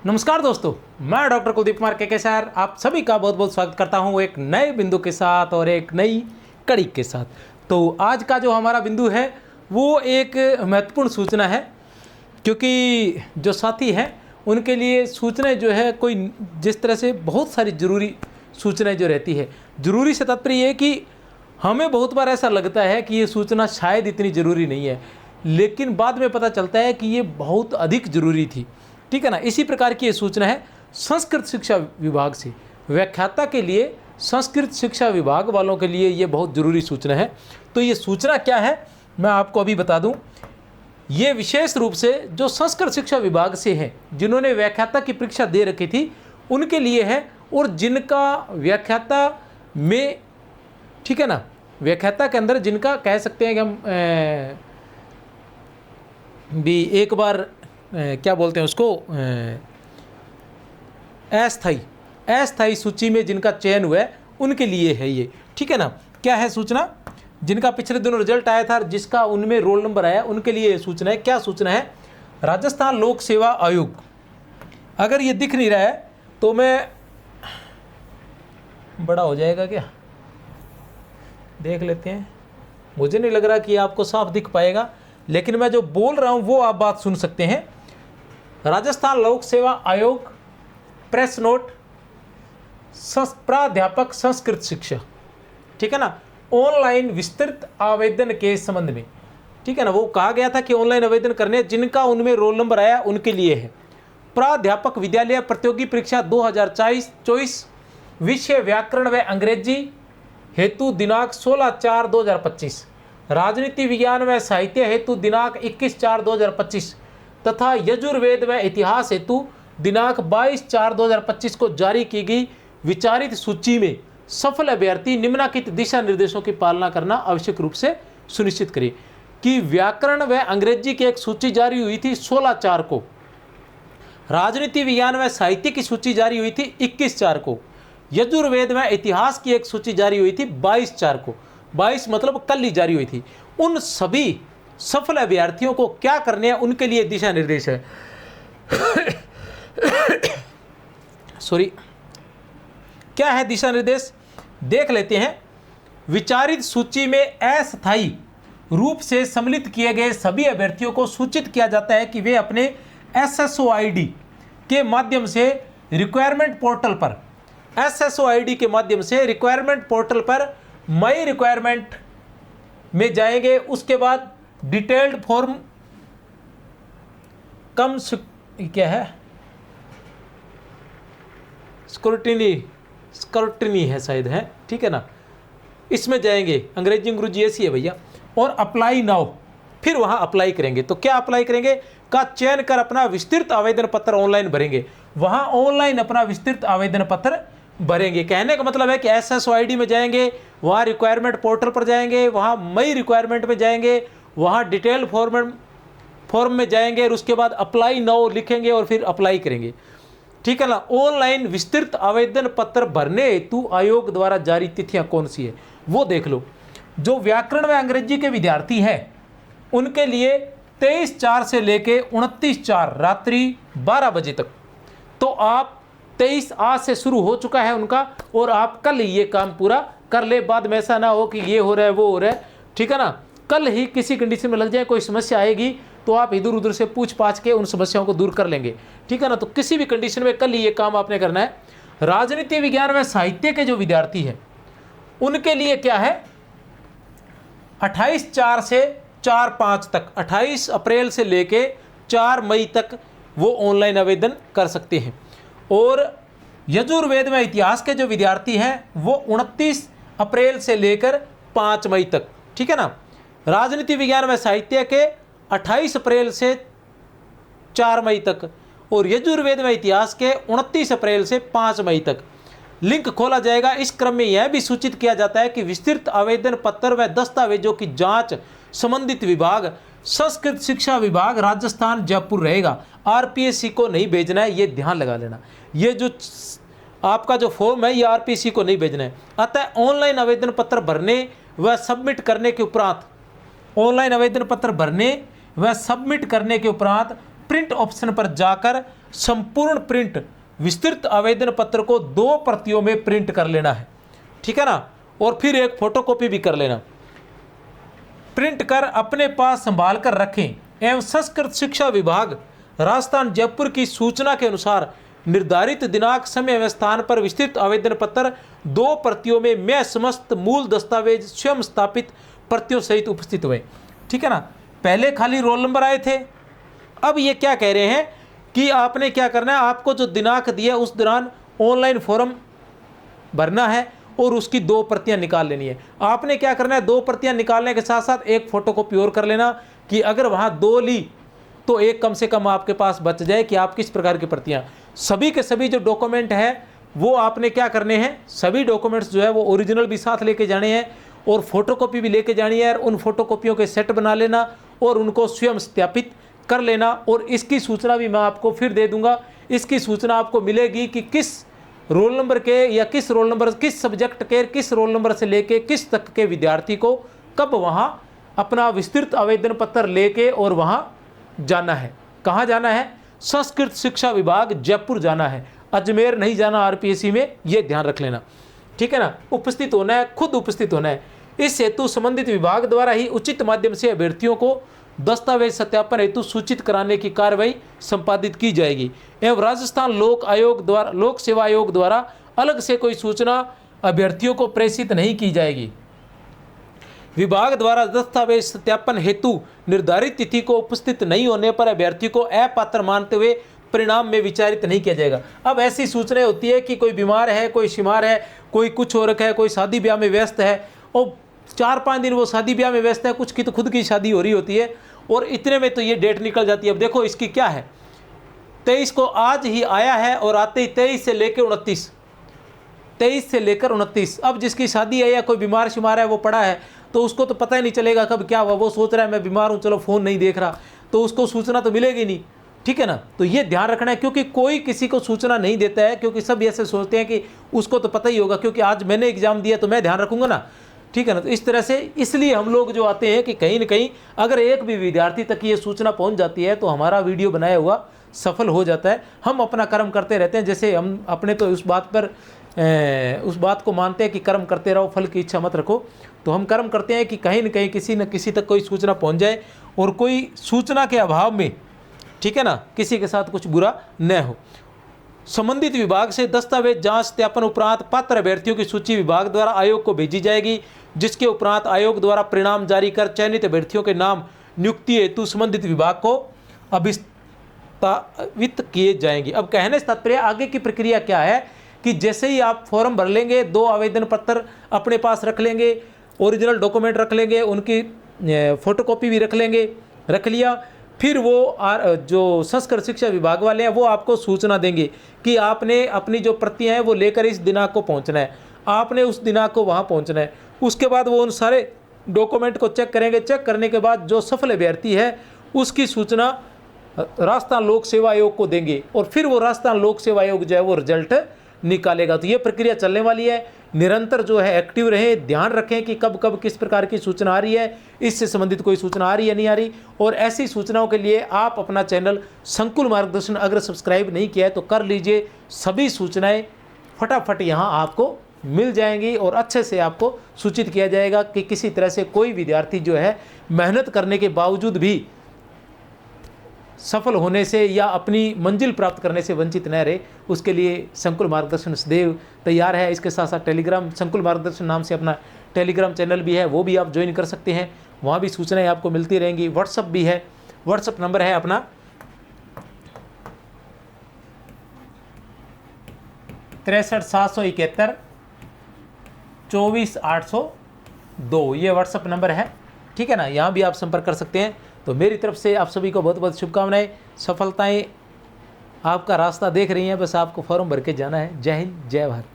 नमस्कार दोस्तों, मैं डॉक्टर कुलदीप कुमार के सर आप सभी का बहुत बहुत स्वागत करता हूं एक नए बिंदु के साथ और एक नई कड़ी के साथ। तो आज का जो हमारा बिंदु है वो एक महत्वपूर्ण सूचना है, क्योंकि जो साथी हैं उनके लिए सूचनाएं जो है कोई जिस तरह से बहुत सारी ज़रूरी सूचनाएं जो रहती है, ज़रूरी से तात्पर्य ये है कि हमें बहुत बार ऐसा लगता है कि ये सूचना शायद इतनी ज़रूरी नहीं है, लेकिन बाद में पता चलता है कि ये बहुत अधिक ज़रूरी थी। ठीक है ना। इसी प्रकार की ये सूचना है संस्कृत शिक्षा विभाग से। व्याख्याता के लिए, संस्कृत शिक्षा विभाग वालों के लिए ये बहुत ज़रूरी सूचना है। तो ये सूचना क्या है मैं आपको अभी बता दूं। ये विशेष रूप से जो संस्कृत शिक्षा विभाग से हैं, जिन्होंने व्याख्याता की परीक्षा दे रखी थी उनके लिए है, और जिनका व्याख्याता में, ठीक है ना, व्याख्याता के अंदर जिनका कह सकते हैं कि हम भी एक बार क्या बोलते हैं उसको, अस्थायी सूची में जिनका चयन हुआ है उनके लिए है ये। ठीक है ना। क्या है सूचना? जिनका पिछले दिनों रिजल्ट आया था, जिसका उनमें रोल नंबर आया, उनके लिए सूचना है। क्या सूचना है? राजस्थान लोक सेवा आयोग। अगर ये दिख नहीं रहा है तो मैं, बड़ा हो जाएगा क्या, देख लेते हैं। मुझे नहीं लग रहा कि आपको साफ दिख पाएगा, लेकिन मैं जो बोल रहा हूँ वो आप बात सुन सकते हैं। राजस्थान लोक सेवा आयोग, प्रेस नोट, प्राध्यापक संस्कृत शिक्षा। ठीक है ना। ऑनलाइन विस्तृत आवेदन के संबंध में, ठीक है ना, वो कहा गया था कि ऑनलाइन आवेदन करने, जिनका उनमें रोल नंबर आया उनके लिए है। प्राध्यापक विद्यालय प्रतियोगी परीक्षा 2024, विषय व्याकरण व अंग्रेजी हेतु दिनांक 16/4/2025, राजनीति विज्ञान व साहित्य हेतु दिनांक 21/4/2025 तथा यजुर्वेद व इतिहास हेतु दिनांक 22/4/2025 को जारी की गई विचारित सूची में सफल अभ्यर्थी निम्नलिखित दिशा निर्देशों की पालना करना आवश्यक रूप से सुनिश्चित करें। कि व्याकरण व अंग्रेजी की एक सूची जारी हुई थी 16/4 को, राजनीति विज्ञान व साहित्य की सूची जारी हुई थी 21/4 को, यजुर्वेद व इतिहास की एक सूची जारी हुई थी 22/4 को। 22 मतलब कल ही जारी हुई थी। उन सभी सफल अभ्यर्थियों को क्या करने हैं उनके लिए दिशा निर्देश है। सॉरी, क्या है दिशा निर्देश? देख लेते हैं। विचारित सूची में अस्थायी रूप से सम्मिलित किए गए सभी अभ्यर्थियों को सूचित किया जाता है कि वे अपने SSOID के माध्यम से रिक्वायरमेंट पोर्टल पर, SSOID के माध्यम से रिक्वायरमेंट पोर्टल पर माई रिक्वायरमेंट में जाएंगे। उसके बाद डिटेल्ड फॉर्म कम क्या है, स्क्रूटिनी है शायद, है, ठीक है ना, इसमें जाएंगे। अंग्रेजी अंग्रेजी ऐसी है भैया। और अप्लाई नाउ, फिर वहां अप्लाई करेंगे। तो क्या अप्लाई करेंगे? का चयन कर अपना विस्तृत आवेदन पत्र ऑनलाइन भरेंगे। वहां ऑनलाइन अपना विस्तृत आवेदन पत्र भरेंगे। कहने का मतलब है कि SSOID में जाएंगे, वहाँ रिक्वायरमेंट पोर्टल पर जाएंगे, वहाँ मई रिक्वायरमेंट में जाएंगे, वहाँ डिटेल फॉर्म में जाएंगे, और उसके बाद अप्लाई नाउ लिखेंगे और फिर अप्लाई करेंगे। ठीक है ना। ऑनलाइन विस्तृत आवेदन पत्र भरने हेतु आयोग द्वारा जारी तिथियां कौन सी है वो देख लो। जो व्याकरण व अंग्रेजी के विद्यार्थी हैं उनके लिए 23/4 से लेके 29/4 रात्रि 12 बजे तक। तो आप 23 आज से शुरू हो चुका है उनका, और आप कल ही ये काम पूरा कर ले। बाद में ऐसा ना हो कि ये हो रहा है वो हो रहा है। ठीक है ना। कल ही किसी कंडीशन में लग जाए, कोई समस्या आएगी तो आप इधर उधर से पूछ पाछ के उन समस्याओं को दूर कर लेंगे। ठीक है ना। तो किसी भी कंडीशन में कल ही ये काम आपने करना है। राजनीति विज्ञान व साहित्य के जो विद्यार्थी हैं उनके लिए क्या है, 28/4 से 4/5 तक, 28 अप्रैल से लेके 4 मई तक वो ऑनलाइन आवेदन कर सकते हैं। और यजुर्वेद में इतिहास के जो विद्यार्थी हैं वो 29 अप्रैल से लेकर 5 मई तक। ठीक है ना। राजनीति विज्ञान व साहित्य के 28 अप्रैल से 4 मई तक, और यजुर्वेद में इतिहास के 29 अप्रैल से 5 मई तक लिंक खोला जाएगा। इस क्रम में यह भी सूचित किया जाता है कि विस्तृत आवेदन पत्र व दस्तावेजों की जांच संबंधित विभाग संस्कृत शिक्षा विभाग राजस्थान जयपुर रहेगा। RPSC को नहीं भेजना है, ये ध्यान लगा लेना। ये जो आपका जो फॉर्म है ये RPSC को नहीं भेजना है। अतः ऑनलाइन आवेदन पत्र भरने व सबमिट करने के उपरांत, ऑनलाइन आवेदन पत्र भरने व सबमिट करने के उपरांत प्रिंट ऑप्शन पर जाकर संपूर्ण प्रिंट विस्तृत आवेदन पत्र को 2 प्रतियों में प्रिंट कर लेना है, ठीक है ना, और फिर एक फोटोकॉपी भी कर लेना। प्रिंट कर अपने पास संभाल कर रखें एवं संस्कृत शिक्षा विभाग राजस्थान जयपुर की सूचना के अनुसार निर्धारित दिनांक समय एवं स्थान पर विस्तृत आवेदन पत्र 2 प्रतियों में मैं समस्त मूल दस्तावेज स्वयं स्थापित प्रतियों सहित उपस्थित हुए, ठीक है ना। पहले खाली रोल नंबर आए थे, अब ये क्या कह रहे हैं कि आपने क्या करना है, आपको जो दिनांक दिया उस दौरान ऑनलाइन फॉर्म भरना है और उसकी 2 प्रतियां निकाल लेनी है। आपने क्या करना है, 2 प्रतियां निकालने के साथ साथ एक फोटोकॉपी और कर लेना कि अगर वहाँ 2 ली तो एक कम से कम आपके पास बच जाए कि आप किस प्रकार की प्रतियां। सभी के सभी जो डॉक्यूमेंट है वो आपने क्या करने हैं, सभी डॉक्यूमेंट्स जो है वो ओरिजिनल भी साथ लेके जाने हैं और फोटोकॉपी भी लेके जानी है। और उन फोटोकॉपियों के सेट बना लेना और उनको स्वयं सत्यापित कर लेना। और इसकी सूचना भी मैं आपको फिर दे दूंगा। इसकी सूचना आपको मिलेगी कि किस रोल नंबर के या किस रोल नंबर, किस सब्जेक्ट के, किस रोल नंबर से लेके किस तक के विद्यार्थी को कब वहाँ अपना विस्तृत आवेदन पत्र लेके और वहाँ जाना है। कहाँ जाना है, संस्कृत शिक्षा विभाग जयपुर जाना है, अजमेर नहीं जाना आरपीएससी में, ये ध्यान रख लेना, ठीक है ना। उपस्थित होना है, खुद उपस्थित होना है। इस हेतु संबंधित विभाग द्वारा ही उचित माध्यम से अभ्यर्थियों को दस्तावेज सत्यापन हेतु सूचित कराने की कार्रवाई संपादित की जाएगी एवं राजस्थान लोक सेवा आयोग द्वारा अलग से कोई सूचना अभ्यर्थियों को प्रेषित नहीं की जाएगी। विभाग द्वारा दस्तावेज सत्यापन हेतु निर्धारित तिथि को उपस्थित नहीं होने पर अभ्यर्थी को अपात्र मानते हुए परिणाम में विचारित नहीं किया जाएगा। अब ऐसी सूचनाएं होती है कि कोई बीमार है, कोई शिमार है, कोई कुछ हो रखा है, कोई शादी ब्याह में व्यस्त है और 4-5 दिन वो शादी ब्याह में व्यस्त है, कुछ की तो खुद की शादी हो रही होती है और इतने में तो ये डेट निकल जाती है। अब देखो इसकी क्या है, 23 को आज ही आया है और आते ही 23 से लेकर 29, अब जिसकी शादी है या कोई बीमार शिमार है वो पड़ा है तो उसको तो पता ही नहीं चलेगा कब क्या हुआ। वो सोच रहा है मैं बीमार हूँ, चलो फ़ोन नहीं देख रहा, तो उसको सूचना तो मिलेगी नहीं, ठीक है ना। तो ये ध्यान रखना है क्योंकि कोई किसी को सूचना नहीं देता है, क्योंकि सब ऐसे सोचते हैं कि उसको तो पता ही होगा क्योंकि आज मैंने एग्जाम दिया तो मैं ध्यान रखूंगा ना, ठीक है ना। तो इस तरह से इसलिए हम लोग जो आते हैं कि कहीं ना कहीं अगर एक भी विद्यार्थी तक ये सूचना पहुंच जाती है तो हमारा वीडियो बनाया हुआ सफल हो जाता है। हम अपना कर्म करते रहते हैं, जैसे हम अपने तो उस बात को मानते हैं कि कर्म करते रहो, फल की इच्छा मत रखो। तो हम कर्म करते हैं कि कहीं न कहीं किसी न किसी तक कोई सूचना पहुंच जाए और कोई सूचना के अभाव में, ठीक है ना, किसी के साथ कुछ बुरा न हो। संबंधित विभाग से दस्तावेज जांच सत्यापन उपरांत पात्र अभ्यर्थियों की सूची विभाग द्वारा आयोग को भेजी जाएगी, जिसके उपरांत आयोग द्वारा परिणाम जारी कर चयनित अभ्यर्थियों के नाम नियुक्ति हेतु संबंधित विभाग को अभिस्तावित किए जाएंगे। अब कहने से तात्पर्य आगे की प्रक्रिया क्या है कि जैसे ही आप फॉर्म भर लेंगे, 2 आवेदन पत्र अपने पास रख लेंगे, ओरिजिनल डॉक्यूमेंट रख लेंगे, उनकी फोटोकॉपी भी रख लेंगे, रख लिया, फिर वो जो संस्कृत शिक्षा विभाग वाले हैं वो आपको सूचना देंगे कि आपने अपनी जो प्रतियां हैं वो लेकर इस दिनांक को पहुंचना है, आपने उस दिनांक को वहां पहुंचना है। उसके बाद वो उन सारे डॉक्यूमेंट को चेक करेंगे। चेक करने के बाद जो सफल अभ्यर्थी है उसकी सूचना राजस्थान लोक सेवा आयोग को देंगे और फिर वो राजस्थान लोक सेवा आयोग जो है वो रिजल्ट निकालेगा। तो ये प्रक्रिया चलने वाली है, निरंतर जो है एक्टिव रहें, ध्यान रखें कि कब कब किस प्रकार की सूचना आ रही है, इससे संबंधित कोई सूचना आ रही है नहीं आ रही। और ऐसी सूचनाओं के लिए आप अपना चैनल संकुल मार्गदर्शन अगर सब्सक्राइब नहीं किया है तो कर लीजिए। सभी सूचनाएं फटाफट यहाँ आपको मिल जाएंगी और अच्छे से आपको सूचित किया जाएगा कि किसी तरह से कोई विद्यार्थी जो है मेहनत करने के बावजूद भी सफल होने से या अपनी मंजिल प्राप्त करने से वंचित न रहे, उसके लिए संकुल मार्गदर्शन सदैव तैयार है। इसके साथ साथ टेलीग्राम संकुल मार्गदर्शन नाम से अपना टेलीग्राम चैनल भी है, वो भी आप ज्वाइन कर सकते हैं, वहाँ भी सूचनाएं आपको मिलती रहेंगी। व्हाट्सअप भी है, व्हाट्सअप नंबर है अपना 63 771 24 802, ये व्हाट्सअप नंबर है, ठीक है ना। यहाँ भी आप संपर्क कर सकते हैं। तो मेरी तरफ से आप सभी को बहुत बहुत शुभकामनाएं, सफलताएं आपका रास्ता देख रही हैं, बस आपको फॉर्म भर के जाना है। जय हिंद, जय भारत।